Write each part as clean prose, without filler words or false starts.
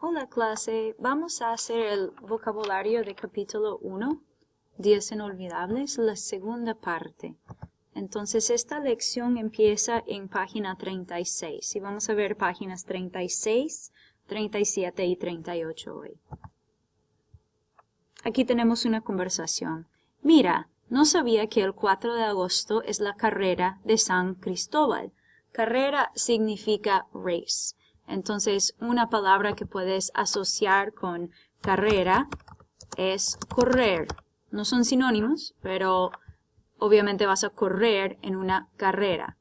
Hola clase, vamos a hacer el vocabulario de capítulo 1, días inolvidables, la segunda parte. Entonces esta lección empieza en página 36 y vamos a ver páginas 36, 37 y 38 hoy. Aquí tenemos una conversación. Mira, no sabía que el 4 de agosto es la carrera de San Cristóbal. Carrera significa race. Entonces, una palabra que puedes asociar con carrera es correr. No son sinónimos, pero obviamente vas a correr en una carrera.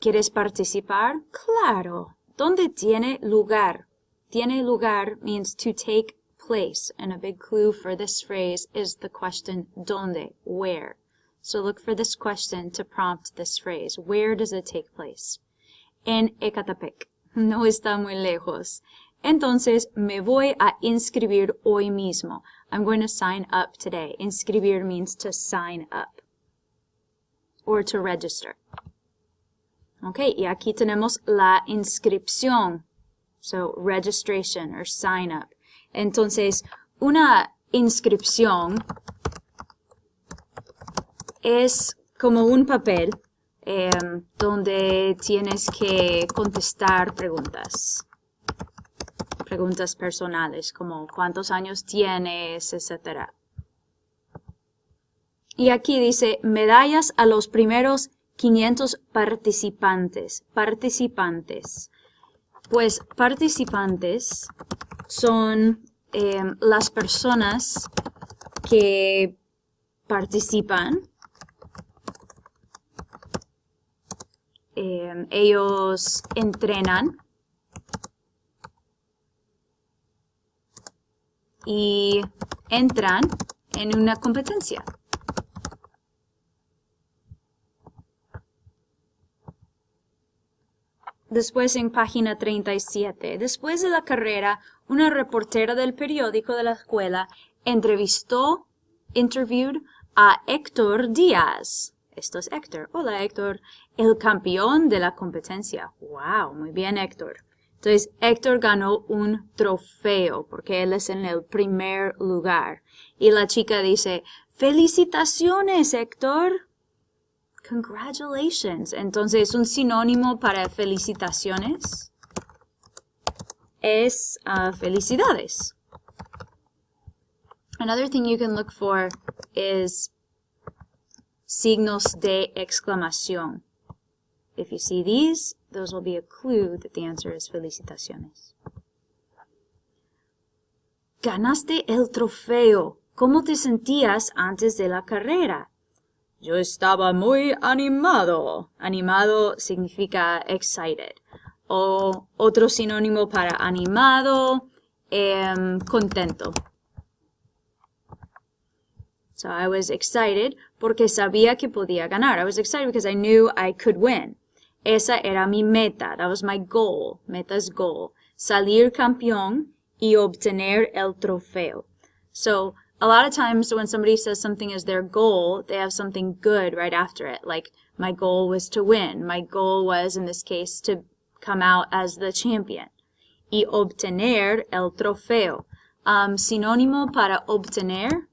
¿Quieres participar? ¡Claro! ¿Dónde tiene lugar? Tiene lugar means to take place, and a big clue for this phrase is the question ¿dónde? Where? So look for this question to prompt this phrase. Where does it take place? En Ecatepec. No está muy lejos. Entonces, me voy a inscribir hoy mismo. I'm going to sign up today. Inscribir means to sign up. Or to register. Okay, y aquí tenemos la inscripción. So, registration or sign up. Entonces, una inscripción es como un papel donde tienes que contestar preguntas personales, como cuántos años tienes, etc. Y aquí dice, medallas a los primeros 500 participantes. Pues participantes son las personas que participan. Ellos entrenan y entran en una competencia. Después en página 37, después de la carrera, una reportera del periódico de la escuela interviewed a Héctor Díaz. Esto es Héctor. Hola, Héctor. El campeón de la competencia. ¡Wow! Muy bien, Héctor. Entonces, Héctor ganó un trofeo porque él es en el primer lugar. Y la chica dice, ¡felicitaciones, Héctor! Congratulations. Entonces, un sinónimo para felicitaciones es felicidades. Another thing you can look for is signos de exclamación. If you see these, those will be a clue that the answer is felicitaciones. Ganaste el trofeo. ¿Cómo te sentías antes de la carrera? Yo estaba muy animado. Animado significa excited. O otro sinónimo para animado, contento. So I was excited porque sabía que podía ganar. I was excited because I knew I could win. Esa era mi meta. That was my goal. Meta's goal. Salir campeón y obtener el trofeo. So a lot of times when somebody says something is their goal, they have something good right after it. Like, my goal was to win. My goal was, in this case, to come out as the champion. Y obtener el trofeo. Sinónimo para obtener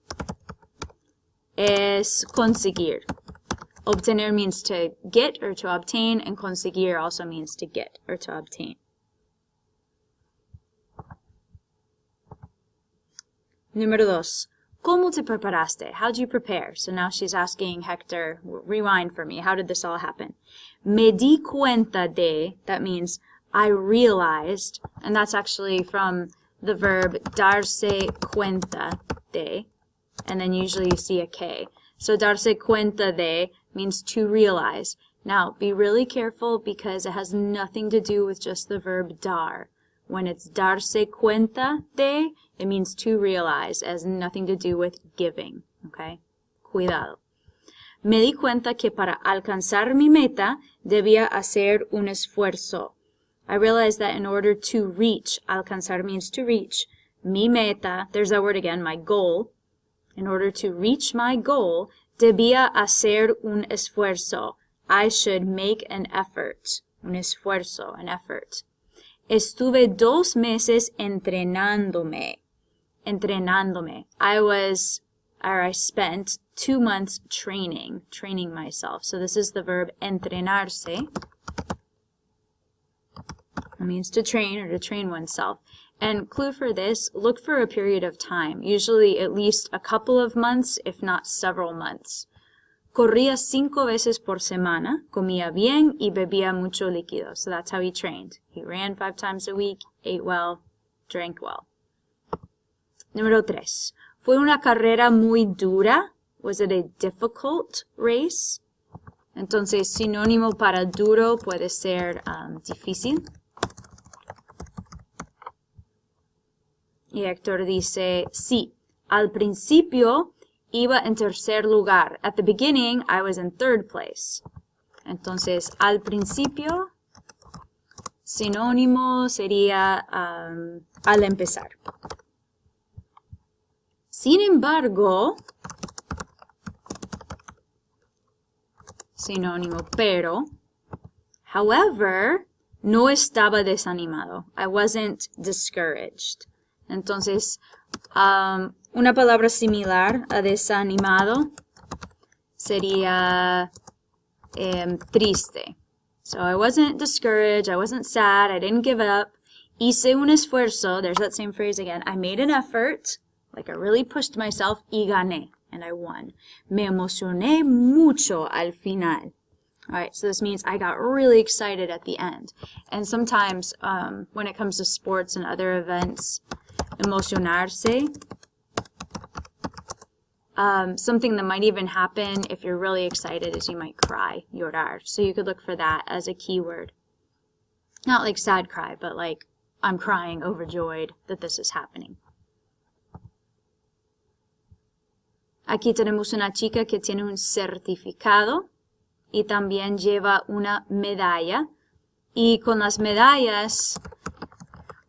es conseguir. Obtener means to get or to obtain, and conseguir also means to get or to obtain. Número 2. ¿Cómo te preparaste? How'd you prepare? So now she's asking Hector, rewind for me, how did this all happen? Me di cuenta de, that means I realized, and that's actually from the verb darse cuenta de, and then usually you see a K. So darse cuenta de means to realize. Now, be really careful because it has nothing to do with just the verb dar. When it's darse cuenta de, it means to realize. It has nothing to do with giving. Okay? Cuidado. Me di cuenta que para alcanzar mi meta debía hacer un esfuerzo. I realized that in order to reach, alcanzar means to reach, mi meta, there's that word again, my goal. In order to reach my goal, debía hacer un esfuerzo. I should make an effort. Un esfuerzo, an effort. Estuve 2 meses entrenándome. I spent 2 months training myself. So this is the verb entrenarse. It means to train or to train oneself. And clue for this, look for a period of time, usually at least a couple of months, if not several months. Corría 5 veces por semana, comía bien y bebía mucho líquido. So that's how he trained. He ran 5 times a week, ate well, drank well. Número 3. Fue una carrera muy dura. Was it a difficult race? Entonces, sinónimo para duro puede ser difícil. Y Héctor dice, sí, al principio iba en tercer lugar. At the beginning, I was in 3rd place. Entonces, al principio, sinónimo sería al empezar. Sin embargo, sinónimo pero, however, no estaba desanimado. I wasn't discouraged. Entonces, una palabra similar a desanimado sería triste. So I wasn't discouraged, I wasn't sad, I didn't give up. Hice un esfuerzo, there's that same phrase again. I made an effort, like I really pushed myself, y gané, and I won. Me emocioné mucho al final. Alright, so this means I got really excited at the end. And sometimes, when it comes to sports and other events, emocionarse, something that might even happen if you're really excited is you might cry, llorar. So you could look for that as a keyword. Not like sad cry, but like I'm crying overjoyed that this is happening. Aquí tenemos una chica que tiene un certificado y también lleva una medalla. Y con las medallas,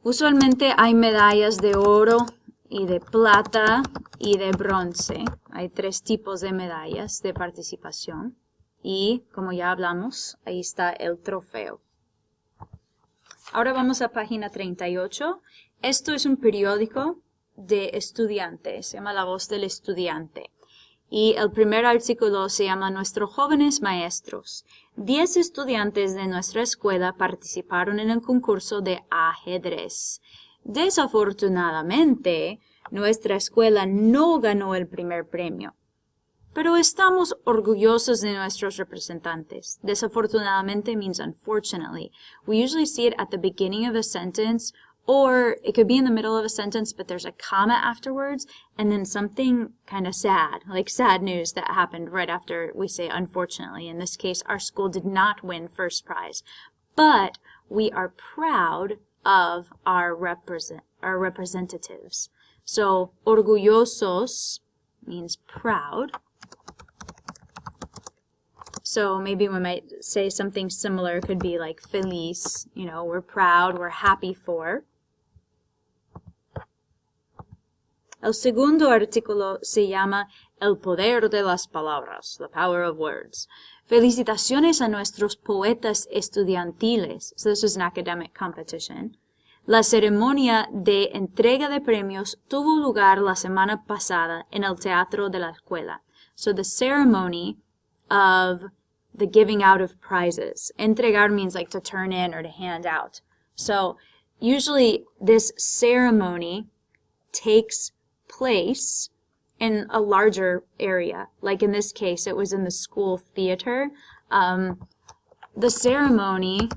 usualmente hay medallas de oro y de plata y de bronce. Hay 3 tipos de medallas de participación. Y, como ya hablamos, ahí está el trofeo. Ahora vamos a página 38. Esto es un periódico de estudiantes. Se llama La Voz del Estudiante. Y el primer artículo se llama Nuestros jóvenes maestros. 10 estudiantes de nuestra escuela participaron en el concurso de ajedrez. Desafortunadamente, nuestra escuela no ganó el primer premio. Pero estamos orgullosos de nuestros representantes. Desafortunadamente means unfortunately. We usually see it at the beginning of a sentence, or it could be in the middle of a sentence, but there's a comma afterwards, and then something kind of sad, like sad news that happened right after we say unfortunately. In this case, our school did not win first prize, but we are proud of our representatives. So, orgullosos means proud. So maybe we might say something similar. It could be like feliz, you know, we're proud, we're happy for. El segundo artículo se llama El poder de las palabras, the power of words. Felicitaciones a nuestros poetas estudiantiles. So this was an academic competition. La ceremonia de entrega de premios tuvo lugar la semana pasada en el teatro de la escuela. So the ceremony of the giving out of prizes. Entregar means like to turn in or to hand out. So usually this ceremony takes place in a larger area. Like in this case, it was in the school theater. The ceremony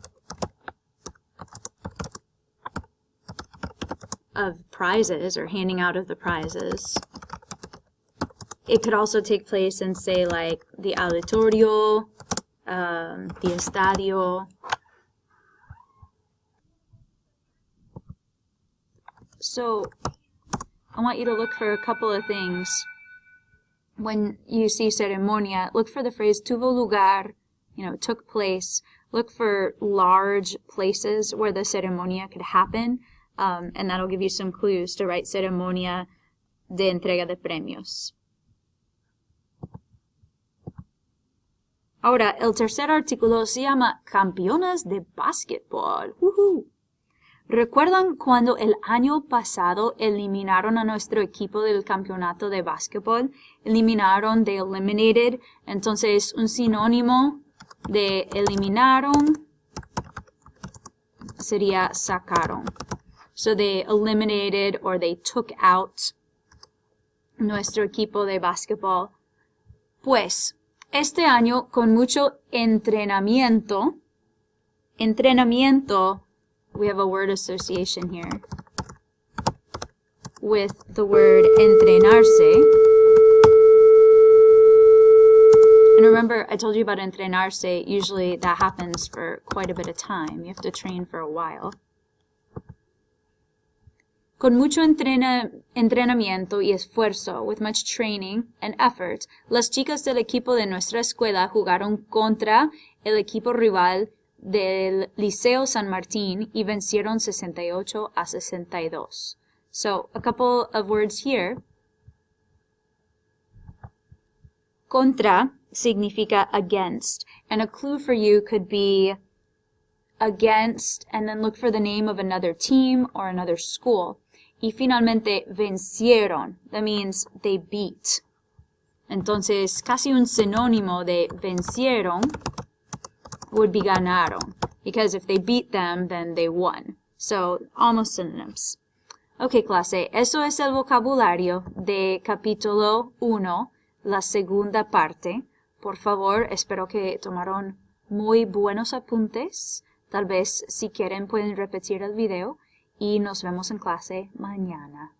of prizes or handing out of the prizes, it could also take place in, say, like the auditorio, the estadio. So I want you to look for a couple of things. When you see ceremonia, look for the phrase tuvo lugar, you know, took place. Look for large places where the ceremonia could happen, and that'll give you some clues to write ceremonia de entrega de premios. Ahora, el tercer artículo se llama Campeonas de Básquetbol. ¡Woohoo! ¿Recuerdan cuando el año pasado eliminaron a nuestro equipo del campeonato de básquetbol? Eliminaron de eliminated. Entonces, un sinónimo de eliminaron sería sacaron. So they eliminated or they took out nuestro equipo de básquetbol. Pues, este año con mucho entrenamiento, we have a word association here with the word entrenarse. And remember, I told you about entrenarse. Usually that happens for quite a bit of time. You have to train for a while. Con mucho entrenamiento y esfuerzo, with much training and effort, las chicas del equipo de nuestra escuela jugaron contra el equipo rival del Liceo San Martín y vencieron 68-62. So, a couple of words here. Contra significa against, and a clue for you could be against, and then look for the name of another team or another school. Y finalmente, vencieron. That means they beat. Entonces, casi un sinónimo de vencieron would be ganaron. Because if they beat them, then they won. So, almost synonyms. Ok, clase, eso es el vocabulario de capítulo 1, la segunda parte. Por favor, espero que tomaron muy buenos apuntes. Tal vez, si quieren, pueden repetir el video. Y nos vemos en clase mañana.